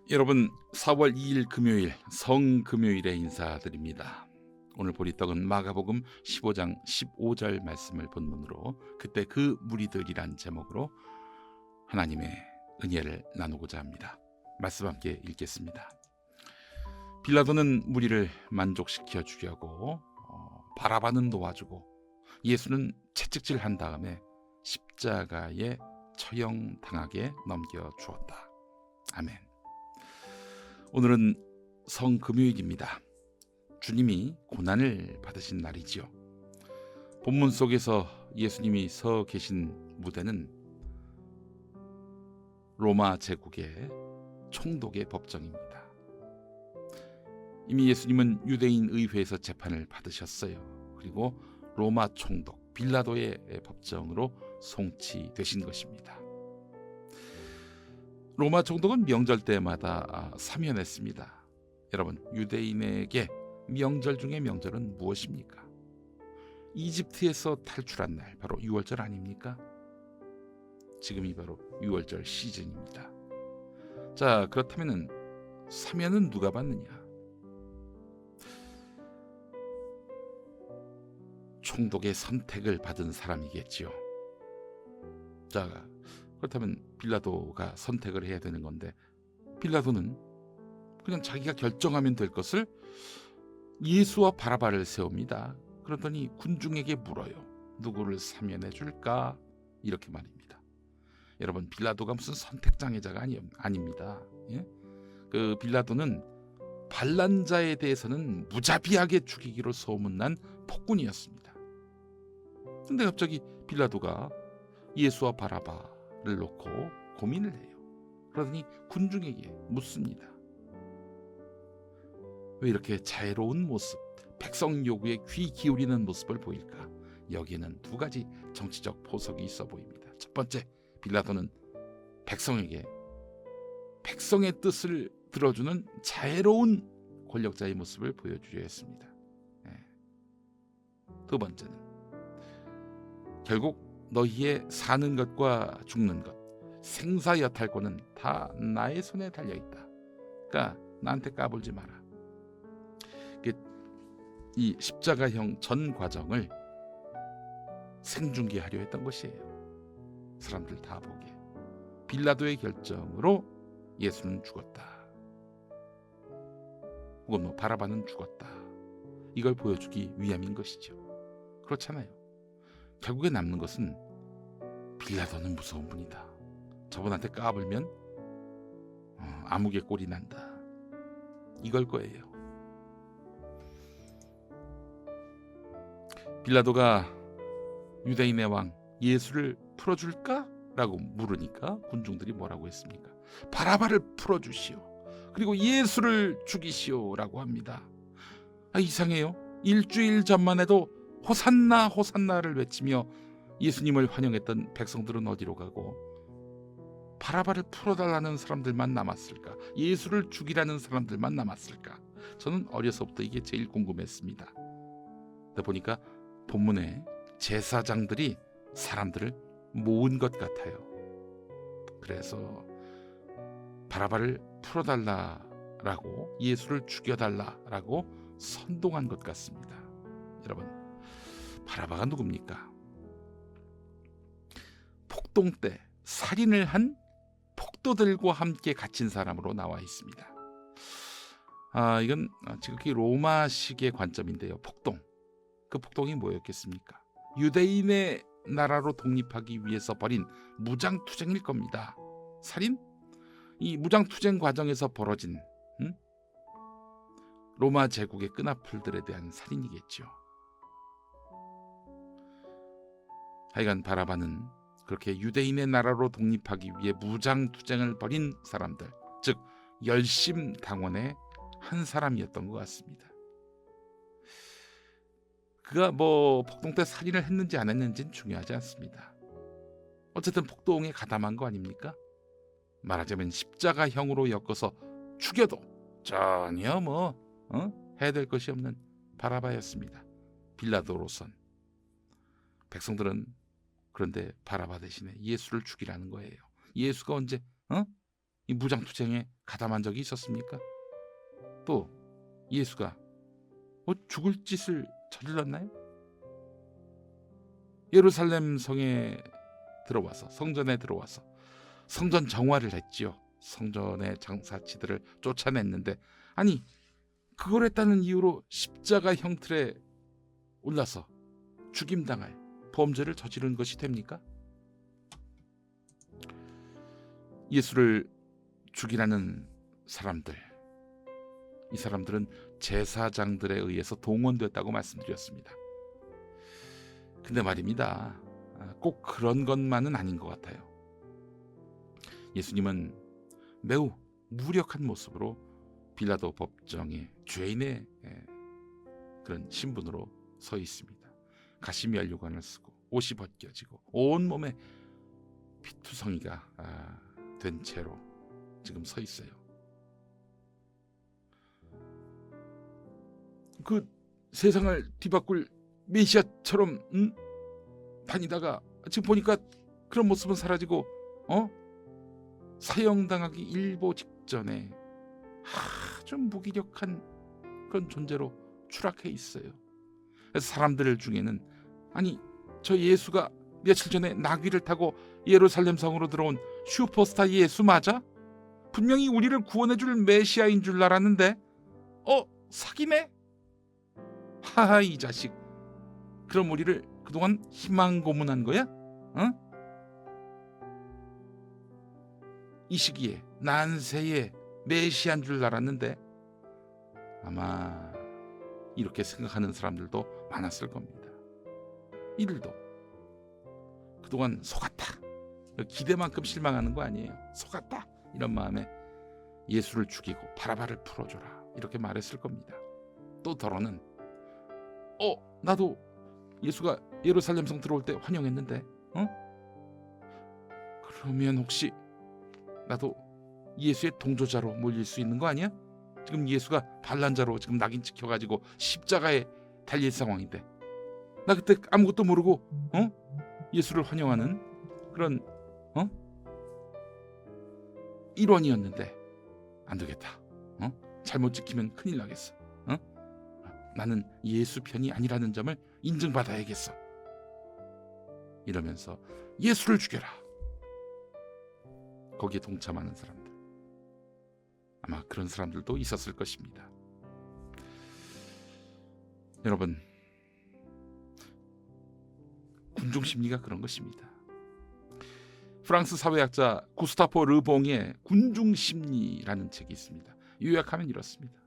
여러분, 4월 2일 금요일 성금요일에 인사드립니다. 오늘 보리떡은 마가복음 15장 15절 말씀을 본문으로 그때 그 무리들이란 제목으로 하나님의 은혜를 나누고자 합니다. 말씀 함께 읽겠습니다. 빌라도는 무리를 만족시켜 주려고 바라바는 놓아주고 예수는 채찍질한 다음에 십자가에 처형당하게 넘겨주었다. 아멘. 오늘은 성금요일입니다. 주님이 고난을 받으신 날이지요. 본문 속에서 예수님이 서 계신 무대는 로마 제국의 총독의 법정입니다. 이미 예수님은 유대인 의회에서 재판을 받으셨어요. 그리고 로마 총독 빌라도의 법정으로 송치되신 것입니다. 로마 총독은 명절 때마다 사면했습니다. 여러분, 유대인에게 명절 중에 명절은 무엇입니까? 이집트에서 탈출한 날, 바로 유월절 아닙니까? 지금이 바로 유월절 시즌입니다. 자, 그렇다면 사면은 누가 받느냐? 총독의 선택을 받은 사람이겠지요. 자, 그렇다면 빌라도가 선택을 해야 되는 건데, 빌라도는 그냥 자기가 결정하면 될 것을 예수와 바라바를 세웁니다. 그러더니 군중에게 물어요. 누구를 사면해 줄까? 이렇게 말입니다. 여러분, 빌라도가 무슨 선택장애자가 아닙니다. 예? 그 빌라도는 반란자에 대해서는 무자비하게 죽이기로 소문난 폭군이었습니다. 근데 갑자기 빌라도가 예수와 바라바를 놓고 고민을 해요. 그러더니 군중에게 묻습니다. 왜 이렇게 자애로운 모습, 백성 요구에 귀 기울이는 모습을 보일까? 여기에는 두 가지 정치적 포석이 있어 보입니다. 첫 번째, 빌라도는 백성에게 백성의 뜻을 들어주는 자애로운 권력자의 모습을 보여주려 했습니다. 두 번째는 결국 너희의 사는 것과 죽는 것, 생사여탈권은 다 나의 손에 달려있다. 그러니까 나한테 까불지 마라. 이 십자가형 전 과정을 생중계하려 했던 것이에요. 사람들 다 보게. 빌라도의 결정으로 예수는 죽었다. 혹은 바라바는 죽었다. 이걸 보여주기 위함인 것이죠. 그렇잖아요. 결국에 남는 것은 빌라도는 무서운 분이다. 저분한테 까불면 암흑의 꼴이 난다. 이걸 거예요. 빌라도가 유대인의 왕 예수를 풀어줄까? 라고 물으니까 군중들이 뭐라고 했습니까? 바라바를 풀어주시오. 그리고 예수를 죽이시오 라고 합니다. 이상해요. 일주일 전만 해도 호산나 호산나를 외치며 예수님을 환영했던 백성들은 어디로 가고 바라바를 풀어달라는 사람들만 남았을까? 예수를 죽이라는 사람들만 남았을까? 저는 어려서부터 이게 제일 궁금했습니다. 그러다 보니까 본문에 제사장들이 사람들을 모은 것 같아요. 그래서 바라바를 풀어달라라고, 예수를 죽여달라라고 선동한 것 같습니다. 여러분, 바라바가 누굽니까? 폭동 때 살인을 한 폭도들과 함께 갇힌 사람으로 나와 있습니다. 이건 지극히 로마식의 관점인데요. 폭동. 그 폭동이 뭐였겠습니까? 유대인의 나라로 독립하기 위해서 벌인 무장투쟁일 겁니다. 살인? 이 무장투쟁 과정에서 벌어진 로마 제국의 끈앞풀들에 대한 살인이겠죠. 하여간 바라바는 그렇게 유대인의 나라로 독립하기 위해 무장투쟁을 벌인 사람들, 즉 열심당원의 한 사람이었던 것 같습니다. 그가 폭동 때 살인을 했는지 안 했는지는 중요하지 않습니다. 어쨌든 폭동에 가담한 거 아닙니까? 말하자면 십자가형으로 엮어서 죽여도 전혀 해야 될 것이 없는 바라바였습니다. 빌라도로선. 백성들은 그런데 바라바 대신에 예수를 죽이라는 거예요. 예수가 언제 이 무장투쟁에 가담한 적이 있었습니까? 또 예수가 죽을 짓을 저질렀나요? 예루살렘 성에 들어와서, 성전에 들어와서 성전 정화를 했지요. 성전의 장사치들을 쫓아냈는데, 아니 그걸 했다는 이유로 십자가 형틀에 올라서 죽임당할 범죄를 저지른 것이 됩니까? 예수를 죽이라는 사람들, 이 사람들은 제사장들에 의해서 동원됐다고 말씀드렸습니다. 근데 말입니다, 꼭 그런 것만은 아닌 것 같아요. 예수님은 매우 무력한 모습으로 빌라도 법정에 죄인의 그런 신분으로 서 있습니다. 가시 면류관을 쓰고 옷이 벗겨지고 온몸에 피투성이가 된 채로 지금 서 있어요. 그 세상을 뒤바꿀 메시아처럼 다니다가 지금 보니까 그런 모습은 사라지고 사형당하기 일보 직전에 아주 무기력한 그런 존재로 추락해 있어요. 그래서 사람들 중에는, 아니 저 예수가 며칠 전에 나귀를 타고 예루살렘 성으로 들어온 슈퍼스타 예수 맞아? 분명히 우리를 구원해줄 메시아인 줄 알았는데 사기네? 하하, 이 자식, 그럼 우리를 그동안 희망 고문한 거야? 이 시기에 난세에 메시아인 줄 알았는데. 아마 이렇게 생각하는 사람들도 많았을 겁니다. 이들도 그동안 속았다, 기대만큼 실망하는 거 아니에요. 속았다, 이런 마음에 예수를 죽이고 바라바를 풀어줘라, 이렇게 말했을 겁니다. 또 더러는 나도 예수가 예루살렘 성 들어올 때 환영했는데 그러면 혹시 나도 예수의 동조자로 몰릴 수 있는 거 아니야? 지금 예수가 반란자로 지금 낙인 찍혀가지고 십자가에 달릴 상황인데, 나 그때 아무것도 모르고 예수를 환영하는 그런 일원이었는데 안 되겠다. 잘못 찍히면 큰일 나겠어. 나는 예수 편이 아니라는 점을 인증받아야겠어. 이러면서 예수를 죽여라. 거기에 동참하는 사람들, 아마 그런 사람들도 있었을 것입니다. 여러분, 군중 심리가 그런 것입니다. 프랑스 사회학자 구스타포 르봉의 군중 심리라는 책이 있습니다. 요약하면 이렇습니다.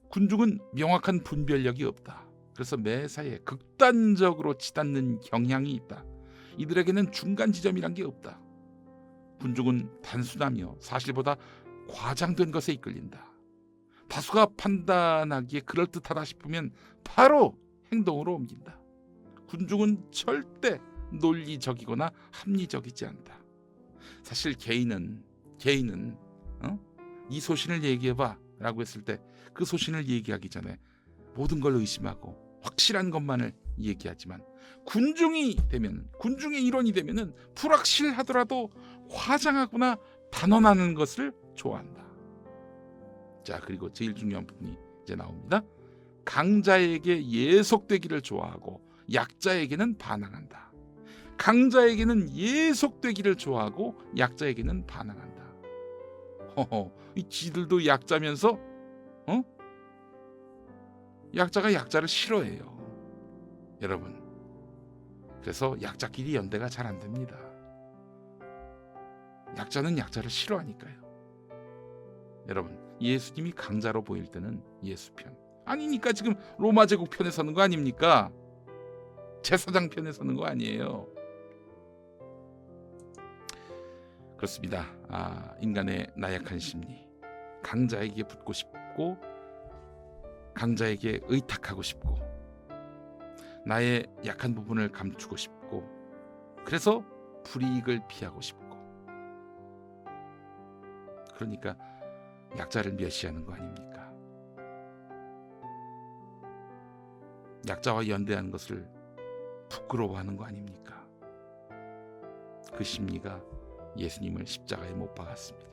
군중은 명확한 분별력이 없다. 그래서 매사에 극단적으로 치닫는 경향이 있다. 이들에게는 중간 지점이란 게 없다. 군중은 단순하며 사실보다 과장된 것에 이끌린다. 다수가 판단하기에 그럴듯하다 싶으면 바로 행동으로 옮긴다. 군중은 절대 논리적이거나 합리적이지 않다. 사실 개인은 이 소신을 얘기해봐 라고 했을 때 그 소신을 얘기하기 전에 모든 걸 의심하고 확실한 것만을 얘기하지만, 군중의 일원이 되면은 불확실하더라도 화장하거나 단언하는 것을 좋아한다. 자, 그리고 제일 중요한 부분이 이제 나옵니다. 강자에게 예속되기를 좋아하고 약자에게는 반항한다. 강자에게는 예속되기를 좋아하고 약자에게는 반항한다. 이 지들도 약자면서 약자가 약자를 싫어해요. 여러분, 그래서 약자끼리 연대가 잘 안 됩니다. 약자는 약자를 싫어하니까요. 여러분, 예수님이 강자로 보일 때는 예수 편 아니니까 지금 로마 제국 편에 서는 거 아닙니까? 제사장 편에 서는 거 아니에요. 그렇습니다. 인간의 나약한 심리, 강자에게 붙고 싶고 강자에게 의탁하고 싶고 나의 약한 부분을 감추고 싶고, 그래서 불이익을 피하고 싶고, 그러니까 약자를 멸시하는 거 아닙니까? 약자와 연대하는 것을 부끄러워하는 거 아닙니까? 그 심리가 예수님을 십자가에 못 박았습니다.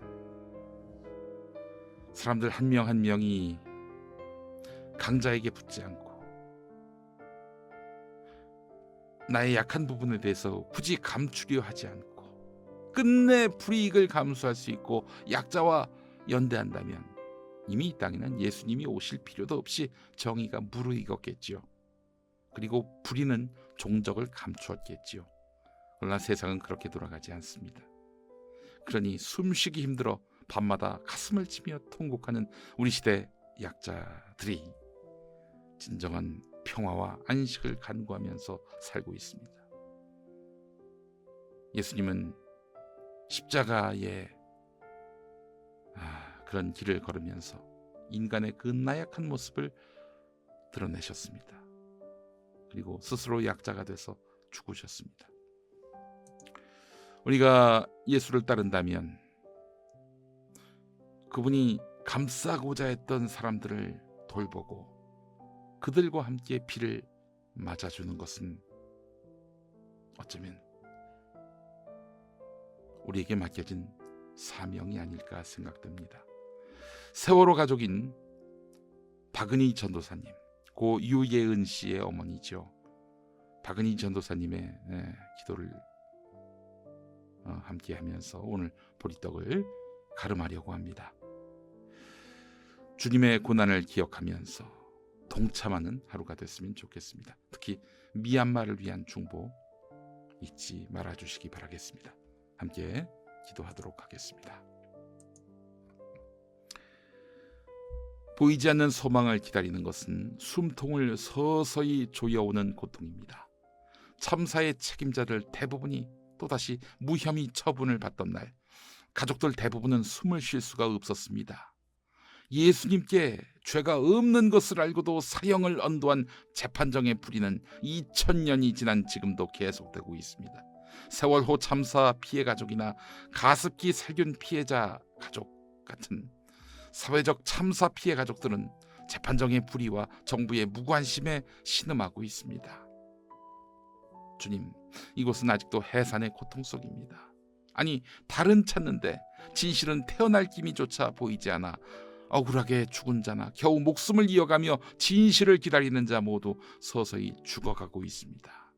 사람들 한 명 한 명이 강자에게 붙지 않고 나의 약한 부분에 대해서 굳이 감추려 하지 않고 끝내 불이익을 감수할 수 있고 약자와 연대한다면 이미 이 땅에는 예수님이 오실 필요도 없이 정의가 무르익었겠지요. 그리고 불의는 종적을 감추었겠지요. 그러나 세상은 그렇게 돌아가지 않습니다. 그러니 숨쉬기 힘들어 밤마다 가슴을 치며 통곡하는 우리 시대 약자들이 진정한 평화와 안식을 간구하면서 살고 있습니다. 예수님은 십자가의 그런 길을 걸으면서 인간의 그 나약한 모습을 드러내셨습니다. 그리고 스스로 약자가 돼서 죽으셨습니다. 우리가 예수를 따른다면 그분이 감싸고자 했던 사람들을 돌보고 그들과 함께 피를 맞아주는 것은 어쩌면 우리에게 맡겨진 사명이 아닐까 생각됩니다. 세월호 가족인 박은희 전도사님, 고 유예은 씨의 어머니죠. 박은희 전도사님의 기도를 함께 하면서 오늘 보리떡을 가름하려고 합니다. 주님의 고난을 기억하면서 동참하는 하루가 됐으면 좋겠습니다. 특히 미얀마를 위한 중보 잊지 말아주시기 바라겠습니다. 함께 기도하도록 하겠습니다. 보이지 않는 소망을 기다리는 것은 숨통을 서서히 조여오는 고통입니다. 참사의 책임자들 대부분이 또다시 무혐의 처분을 받던 날, 가족들 대부분은 숨을 쉴 수가 없었습니다. 예수님께 죄가 없는 것을 알고도 사형을 언도한 재판정의 불의는 2000년이 지난 지금도 계속되고 있습니다. 세월호 참사 피해 가족이나 가습기 살균 피해자 가족 같은 사회적 참사 피해 가족들은 재판정의 불의와 정부의 무관심에 신음하고 있습니다. 주님, 이곳은 아직도 해산의 고통 속입니다. 아니, 달은 찾는데 진실은 태어날 기미조차 보이지 않아 억울하게 죽은 자나 겨우 목숨을 이어가며 진실을 기다리는 자 모두 서서히 죽어가고 있습니다.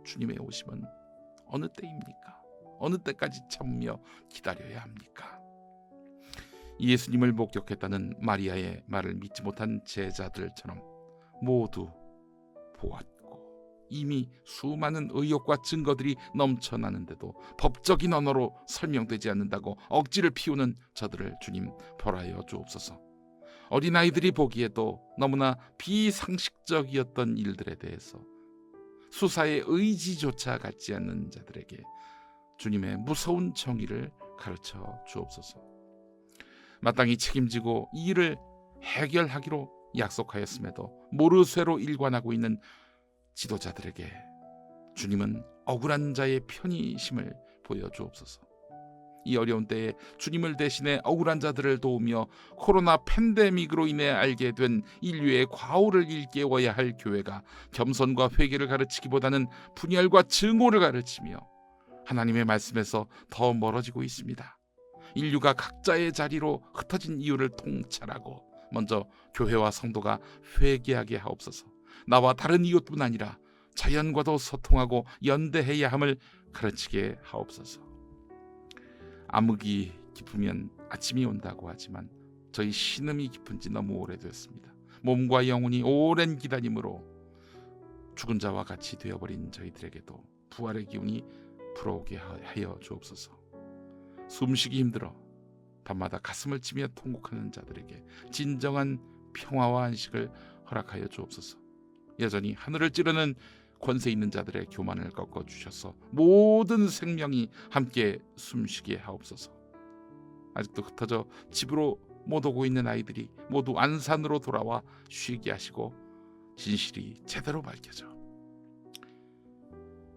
주님의 오심은 어느 때입니까? 어느 때까지 참으며 기다려야 합니까? 예수님을 목격했다는 마리아의 말을 믿지 못한 제자들처럼 모두 보았고 이미 수많은 의혹과 증거들이 넘쳐나는데도 법적인 언어로 설명되지 않는다고 억지를 피우는 저들을 주님 벌하여 주옵소서. 어린아이들이 보기에도 너무나 비상식적이었던 일들에 대해서 수사의 의지조차 갖지 않는 자들에게 주님의 무서운 정의를 가르쳐 주옵소서. 마땅히 책임지고 이 일을 해결하기로 약속하였음에도 모르쇠로 일관하고 있는 지도자들에게 주님은 억울한 자의 편이심을 보여주옵소서. 이 어려운 때에 주님을 대신해 억울한 자들을 도우며 코로나 팬데믹으로 인해 알게 된 인류의 과오를 일깨워야 할 교회가 겸손과 회개를 가르치기보다는 분열과 증오를 가르치며 하나님의 말씀에서 더 멀어지고 있습니다. 인류가 각자의 자리로 흩어진 이유를 통찰하고 먼저 교회와 성도가 회개하게 하옵소서. 나와 다른 이웃뿐 아니라 자연과도 소통하고 연대해야 함을 가르치게 하옵소서. 암흑이 깊으면 아침이 온다고 하지만 저희 신음이 깊은 지 너무 오래되었습니다. 몸과 영혼이 오랜 기다림으로 죽은 자와 같이 되어버린 저희들에게도 부활의 기운이 불어오게 하여 주옵소서. 숨쉬기 힘들어 밤마다 가슴을 치며 통곡하는 자들에게 진정한 평화와 안식을 허락하여 주옵소서. 여전히 하늘을 찌르는 권세 있는 자들의 교만을 꺾어 주셔서 모든 생명이 함께 숨쉬게 하옵소서. 아직도 흩어져 집으로 못 오고 있는 아이들이 모두 안산으로 돌아와 쉬게 하시고 진실이 제대로 밝혀져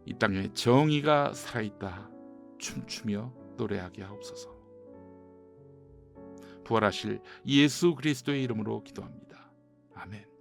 이 땅에 정의가 살아있다 춤추며 노래하게 하옵소서. 부활하실 예수 그리스도의 이름으로 기도합니다. 아멘.